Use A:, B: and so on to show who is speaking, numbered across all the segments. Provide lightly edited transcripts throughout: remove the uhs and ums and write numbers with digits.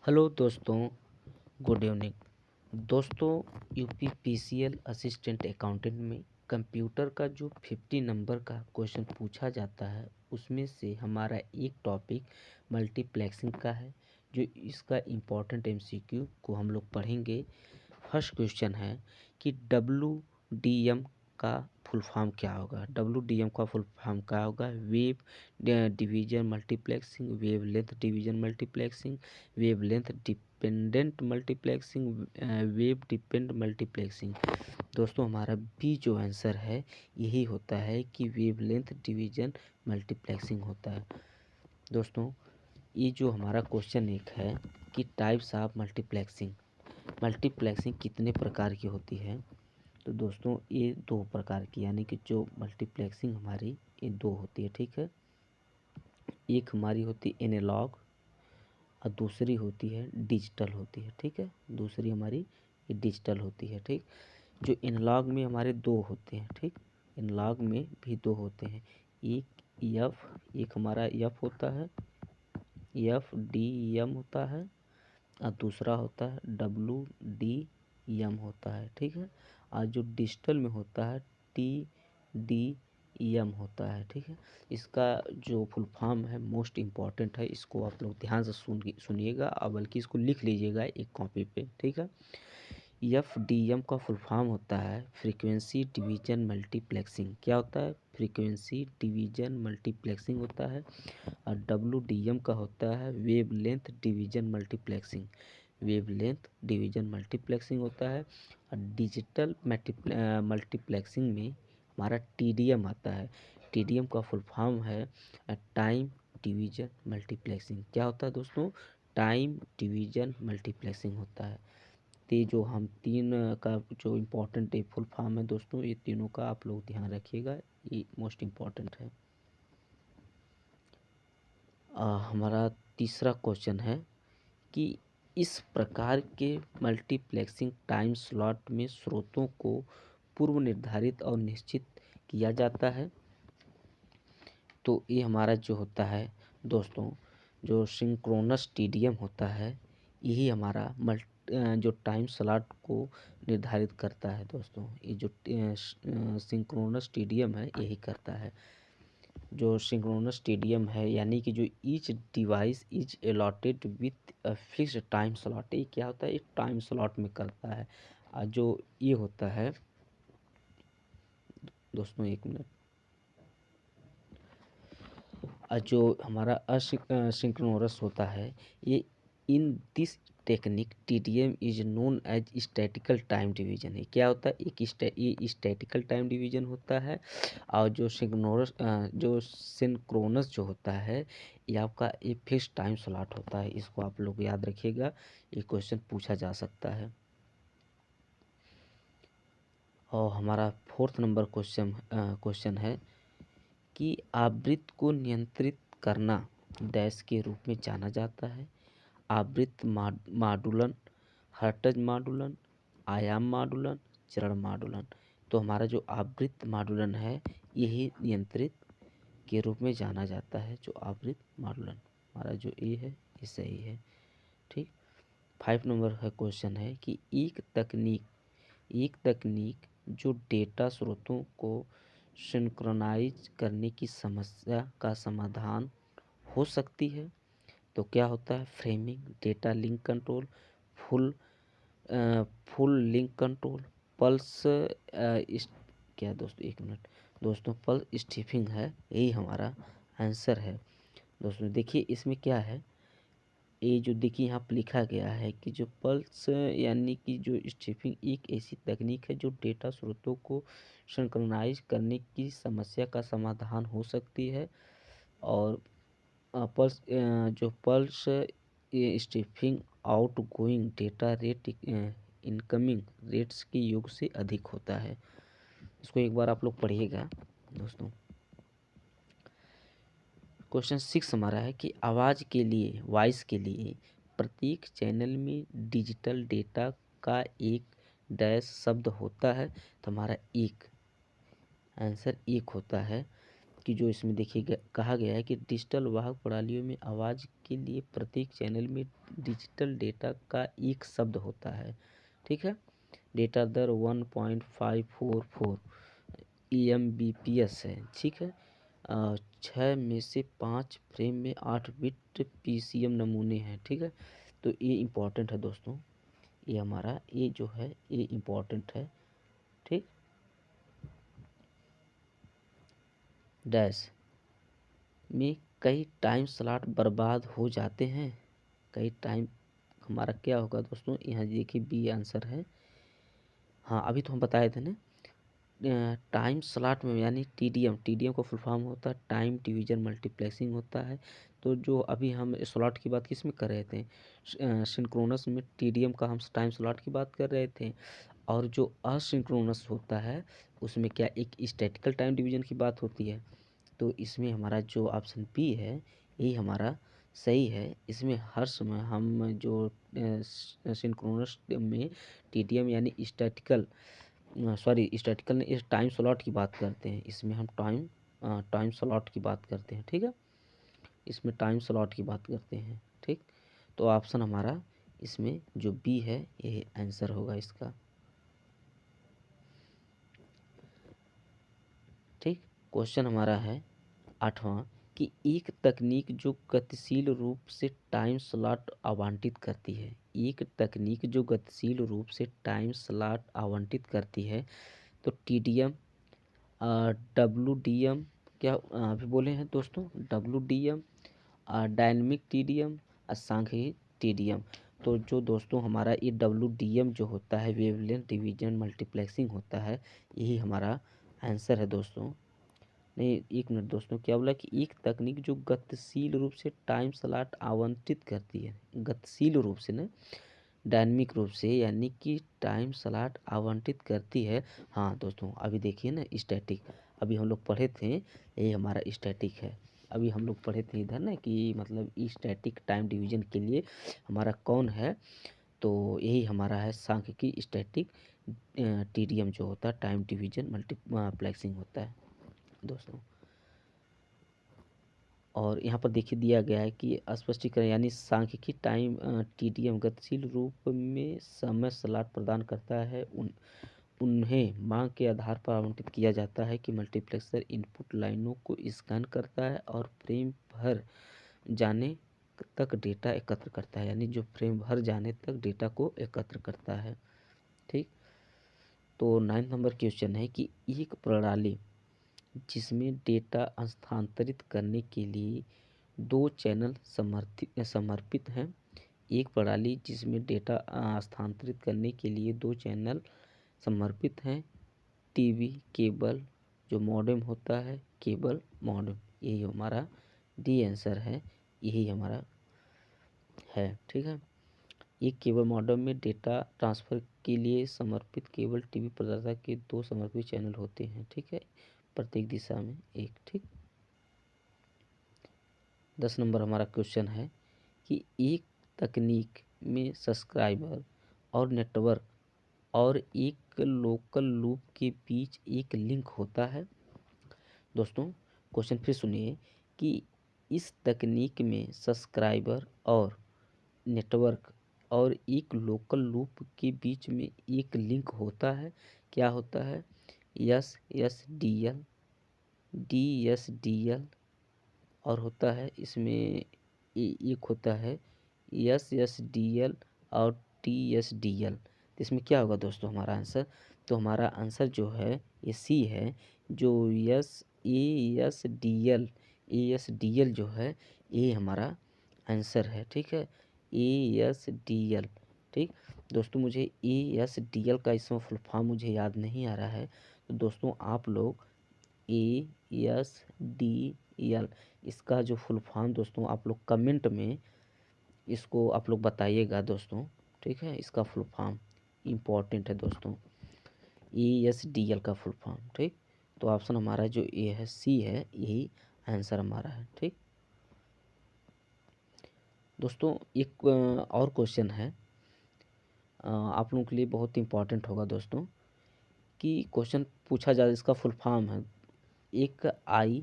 A: Hello दोस्तों, good evening. दोस्तों, UPPCL assistant accountant में कंप्यूटर का जो 50 नंबर का क्वेश्चन पूछा जाता है उसमें से हमारा एक टॉपिक मल्टीप्लेक्सिंग का है। जो इसका इम्पोर्टेंट एमसीक्यू को हम लोग पढ़ेंगे। फर्स्ट क्वेश्चन है कि डब्ल्यू का फुल फॉर्म क्या होगा। डब्ल्यू का फुल फॉर्म क्या होगा? Wave division multiplexing, wave length division multiplexing, wave length dependent multiplexing, wave depend multiplexing. दोस्तों, हमारा बी जो आंसर है यही होता है कि वेव लेंथ डिवीजन मल्टीप्लेक्सिंग होता है। दोस्तों, ये जो हमारा क्वेश्चन एक है कि टाइप्स ऑफ मल्टीप्लेक्सिंग, मल्टीप्लेक्सिंग कितने प्रकार की होती है। तो दोस्तों, ये दो प्रकार की, यानी कि जो मल्टीप्लेक्सिंग हमारी ये दो होती है। ठीक है, एक हमारी होती है एनालॉग और दूसरी होती है डिजिटल होती है। ठीक है, दूसरी हमारी ये डिजिटल होती है। ठीक, जो एनालॉग में हमारे दो होते हैं। ठीक, एनालॉग में भी दो होते हैं। एक हमारा एफ होता है, एफ डी एम होता है, और दूसरा होता है डब्ल्यू डी एम होता है। ठीक है, और जो डिजिटल में होता है टी डी एम होता है। ठीक है, इसका जो फुल फॉर्म है मोस्ट इम्पॉर्टेंट है, इसको आप लोग ध्यान से सुनिएगा और बल्कि इसको लिख लीजिएगा एक कॉपी पे। ठीक है, एफ डी एम का फुल फॉर्म होता है फ्रीक्वेंसी डिवीजन मल्टीप्लेक्सिंग। क्या होता है? फ्रीक्वेंसी डिवीजन मल्टीप्लेक्सिंग होता है। और डब्ल्यू डी एम का होता है wave length division multiplexing, wave length division multiplexing होता है। और डिजिटल मल्टीप्लेक्सिंग में हमारा टी डी एम आता है। टी डी एम का फुल फॉर्म है टाइम डिवीजन मल्टीप्लेक्सिंग। क्या होता है दोस्तों? टाइम डिवीजन मल्टीप्लेक्सिंग होता है। तो ये जो हम तीन का जो इम्पोर्टेंट फुल फॉर्म है दोस्तों, ये तीनों का आप लोग ध्यान रखिएगा, ये मोस्ट इम्पॉर्टेंट है। हमारा तीसरा क्वेश्चन है कि इस प्रकार के मल्टीप्लेक्सिंग टाइम स्लॉट में स्रोतों को पूर्व निर्धारित और निश्चित किया जाता है। तो ये हमारा जो होता है दोस्तों, जो सिंक्रोनस टीडीएम होता है, यही हमारा जो टाइम स्लॉट को निर्धारित करता है। दोस्तों, ये जो सिंक्रोनस टीडीएम है यही करता है। जो सिंक्रोनस टीडीएम है यानी कि जो each device is allotted with a fixed time slot, ये क्या होता है? एक टाइम स्लॉट में करता है। और जो ये होता है दोस्तों, एक मिनट, जो हमारा असिंक्रोनस होता है, ये in this technique TDM is known as statical time division है। क्या होता है? ये स्टैटिकल टाइम डिवीजन होता है। और जो सिंक्रोनस जो होता है ये आपका एक फिक्स टाइम स्लॉट होता है। इसको आप लोग याद रखिएगा, ये क्वेश्चन पूछा जा सकता है। और हमारा फोर्थ नंबर क्वेश्चन है कि आवृत्ति को नियंत्रित करना डैश के रूप में जाना जाता है। आवृत्ति माडुलन, हर्ट्ज माडुलन, आयाम माडुलन, चरण माडुलन। तो हमारा जो आवृत्ति माडुलन है यही नियंत्रित के रूप में जाना जाता है। जो आवृत्ति माडुलन हमारा जो ए है ये सही है। ठीक, 5 नंबर का क्वेश्चन है कि एक तकनीक जो डेटा स्रोतों को सिंक्रोनाइज करने की समस्या का समाधान हो सकती है। तो क्या होता है? Framing, data link control, full full link control, pulse क्या है दोस्तों, एक मिनट दोस्तों, पल्स स्टिफिंग है, यही हमारा आंसर है। दोस्तों देखिए इसमें क्या है, ये जो देखिए यहाँ पर लिखा गया है कि जो पल्स यानी कि जो स्टिफिंग एक ऐसी तकनीक है जो डेटा स्रोतों को सिंक्रोनाइज करने की समस्या का समाधान हो सकती है। और pulse stuffing outgoing data rate incoming rates के योग से अधिक होता है। इसको एक बार आप लोग पढ़िएगा दोस्तों। क्वेश्चन 6 हमारा है कि आवाज़ के लिए, वॉइस के लिए प्रत्येक चैनल में डिजिटल डेटा का एक डैश शब्द होता है। तो हमारा एक आंसर एक होता है। कि जो इसमें देखिए कहा गया है कि डिजिटल वाहक प्रणालियों में आवाज़ के लिए प्रत्येक चैनल में डिजिटल डेटा का एक शब्द होता है। ठीक है, डेटा दर 1.544 EMBPS है। ठीक है, 6 में से 5 फ्रेम में 8 बिट PCM नमूने हैं। ठीक है, तो ये इम्पोर्टेंट है दोस्तों, ये हमारा ये जो है ये इम्पोर्टेंट है। ठीक, डैश में कई टाइम स्लॉट बर्बाद हो जाते हैं। कई टाइम हमारा क्या होगा दोस्तों, यहाँ देखिए बी आंसर है। हाँ, अभी तो हम बताए थे ना, टाइम स्लॉट में यानी टीडीएम का फुल फॉर्म होता है टाइम डिवीजन मल्टीप्लेक्सिंग होता है। तो जो अभी हम स्लॉट की बात किस में कर रहे थे, सिंक्रोनस में टीडीएम का हम टाइम स्लॉट की बात कर रहे थे। और जो असिंक्रोनस होता है उसमें क्या एक स्टैटिकल टाइम डिवीजन की बात होती है। तो इसमें हमारा जो ऑप्शन बी है यही हमारा सही है। इसमें हर समय हम जो सिंक्रोनस में टीडीएम यानी स्टैटिकल ने इस टाइम स्लॉट की बात करते हैं, इसमें हम टाइम स्लॉट की बात करते हैं। ठीक है, इसमें टाइम स्लॉट की बात करते हैं। ठीक, तो ऑप्शन हमारा इसमें जो बी है ये आंसर होगा इसका। ठीक, क्वेश्चन हमारा है 8वां कि एक तकनीक जो गतिशील रूप से टाइम स्लॉट आवंटित करती है। एक तकनीक जो गतिशील रूप से टाइम स्लॉट आवंटित करती है, तो टीडीएम, डब्ल्यूडीएम, क्या अभी बोले हैं दोस्तों, डब्ल्यूडीएम, डायनेमिक टीडीएम, सांख्यिक टीडीएम। तो जो दोस्तों हमारा ये डब्ल्यूडीएम जो होता है वेवलेंथ डिवीजन मल्टीप्लेक्सिंग होता है, यही हमारा आंसर है दोस्तों। नहीं, एक मिनट दोस्तों, क्या बोला कि एक तकनीक जो गतिशील रूप से टाइम स्लॉट आवंटित करती है, गतिशील रूप से ना डायनेमिक रूप से, यानी कि टाइम स्लॉट आवंटित करती है। हाँ दोस्तों, अभी देखिए ना स्टैटिक, अभी हम लोग पढ़े थे ये हमारा स्टैटिक है। अभी हम लोग पढ़े थे इधर ना कि मतलब स्टैटिक टाइम डिवीजन के लिए हमारा कौन है, तो यही हमारा है सांख्यिकी स्टैटिक टीडीएम जो होता है टाइम डिवीजन मल्टीप्लेक्सिंग होता है दोस्तों। और यहाँ पर देखिए दिया गया है कि स्पष्टीकरण यानी सांख्यिकी टाइम टीडीएम गतिशील रूप में समय स्लॉट प्रदान करता है। उन्हें मांग के आधार पर आवंटित किया जाता है कि मल्टीप्लेक्सर इनपुट लाइनों को स्कैन करता है और फ्रेम भर जाने तक डेटा एकत्र करता है, यानी जो फ्रेम भर जाने तक डेटा को एकत्र करता है। ठीक, तो 9 नंबर क्वेश्चन है कि एक प्रणाली जिसमें डेटा स्थानांतरित करने के लिए 2 चैनल समर्पित हैं। एक प्रणाली जिसमें डेटा स्थानांतरित करने के लिए 2 चैनल समर्पित हैं। टीवी केबल जो मॉडेम होता है, केबल मॉडेम, यही हमारा डी आंसर है, यही हमारा है। ठीक है, एक केबल मॉडेम में डेटा ट्रांसफ़र के लिए समर्पित केबल टीवी प्रदाता के 2 समर्पित चैनल होते हैं। ठीक है, प्रत्येक दिशा में एक। ठीक, 10 नंबर हमारा क्वेश्चन है कि एक तकनीक में सब्सक्राइबर और नेटवर्क और एक लोकल लूप के बीच एक लिंक होता है। दोस्तों क्वेश्चन फिर सुनिए कि इस तकनीक में सब्सक्राइबर और नेटवर्क और एक लोकल लूप के बीच में एक लिंक होता है। क्या होता है, S S D L, D S D L, और होता है इसमें एक होता है एस एस डी एल और टी एस डी एल। तो इसमें क्या होगा दोस्तों हमारा आंसर, तो हमारा आंसर जो है ये सी है, जो ए एस डी एल जो है ये हमारा आंसर है। ठीक है, ए एस डी एल। ठीक दोस्तों, मुझे ए एस डी एल का इसमें फुल फॉर्म मुझे याद नहीं आ रहा है, तो दोस्तों आप लोग ए एस डी एल इसका जो फुल फॉर्म दोस्तों आप लोग कमेंट में इसको आप लोग बताइएगा दोस्तों। ठीक है, इसका फुल फॉर्म इम्पोर्टेंट है दोस्तों, ए एस डी एल का फुल फॉर्म। ठीक, तो ऑप्शन हमारा जो ए है सी है, यही आंसर हमारा है। ठीक दोस्तों, एक और क्वेश्चन है आप लोगों के लिए बहुत इम्पोर्टेंट होगा दोस्तों, कि क्वेश्चन पूछा जाए इसका फुल फॉर्म है एक आई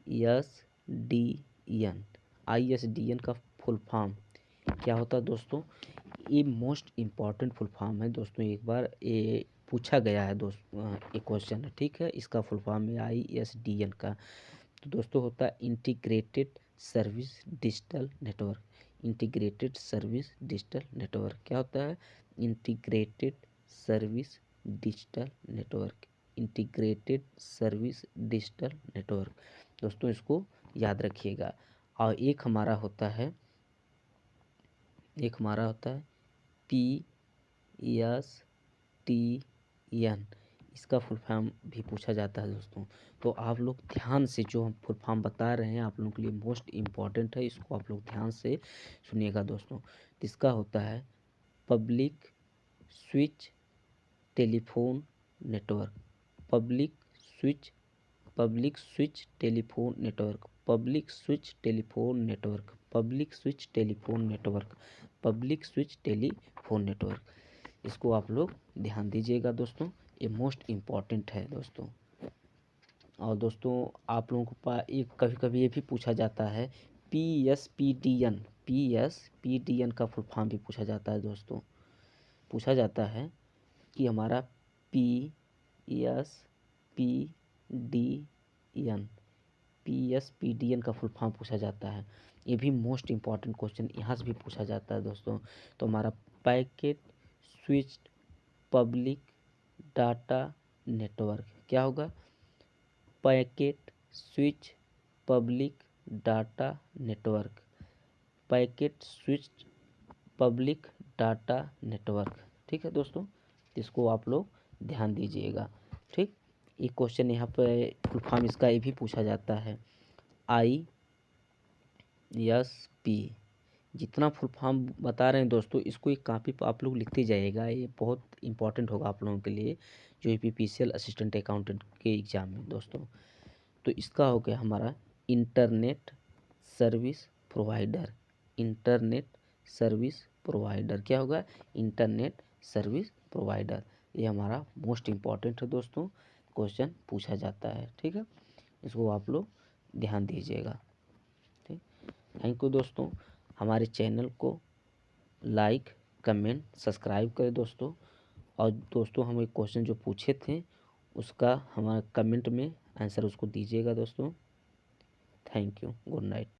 A: ISDN। ISDN का फुल फॉर्म क्या होता है दोस्तों? ये मोस्ट इम्पॉर्टेंट फुल फॉर्म है दोस्तों, एक बार ये पूछा गया है ये क्वेश्चन है, ठीक है। इसका फुल फॉर्म है ISDN का। तो दोस्तों होता है integrated service digital network. Integrated service digital network क्या होता है? Integrated service digital network. Integrated service digital network दोस्तों, इसको याद रखिएगा। और एक हमारा होता है PSTN। इसका फुल फॉर्म भी पूछा जाता है दोस्तों। तो आप लोग ध्यान से, जो हम फुल फॉर्म बता रहे हैं आप लोगों के लिए मोस्ट इम्पॉर्टेंट है, इसको आप लोग ध्यान से सुनिएगा दोस्तों। इसका होता है public switch telephone network. Public switch telephone network. Public switch telephone network. Public switch telephone network. Public switch telephone network. इसको आप लोग ध्यान दीजिएगा दोस्तों, ये मोस्ट इम्पॉर्टेंट है दोस्तों। और दोस्तों आप लोगों को एक कभी कभी ये भी पूछा जाता है PSPDN। PSPDN का फुल फॉर्म भी पूछा जाता है दोस्तों। पूछा जाता है कि हमारा PSPDN का फुल फॉर्म पूछा जाता है। ये भी मोस्ट इम्पॉर्टेंट क्वेश्चन यहाँ से भी पूछा जाता है दोस्तों। तो हमारा packet switch public data network क्या होगा? Packet switch public data network. Packet switch public data network, ठीक है दोस्तों। इसको आप लोग ध्यान दीजिएगा, ठीक। एक क्वेश्चन यहाँ पे फुल फॉर्म इसका ये भी पूछा जाता है ISP। जितना फुल फॉर्म बता रहे हैं दोस्तों, इसको एक कॉपी पर आप लोग लिखते जाइएगा, ये बहुत इंपॉर्टेंट होगा आप लोगों के लिए जो UPPCL असिस्टेंट अकाउंटेंट के एग्ज़ाम में दोस्तों। तो इसका हो गया हमारा internet service provider. Internet service provider क्या होगा? Internet service provider. ये हमारा मोस्ट इम्पॉर्टेंट है दोस्तों, क्वेश्चन पूछा जाता है, ठीक है। इसको आप लोग ध्यान दीजिएगा, ठीक। थैंक यू दोस्तों। हमारे चैनल को लाइक कमेंट सब्सक्राइब करें दोस्तों। और दोस्तों हम एक क्वेश्चन जो पूछे थे उसका हमारे कमेंट में आंसर उसको दीजिएगा दोस्तों। Thank you, good night.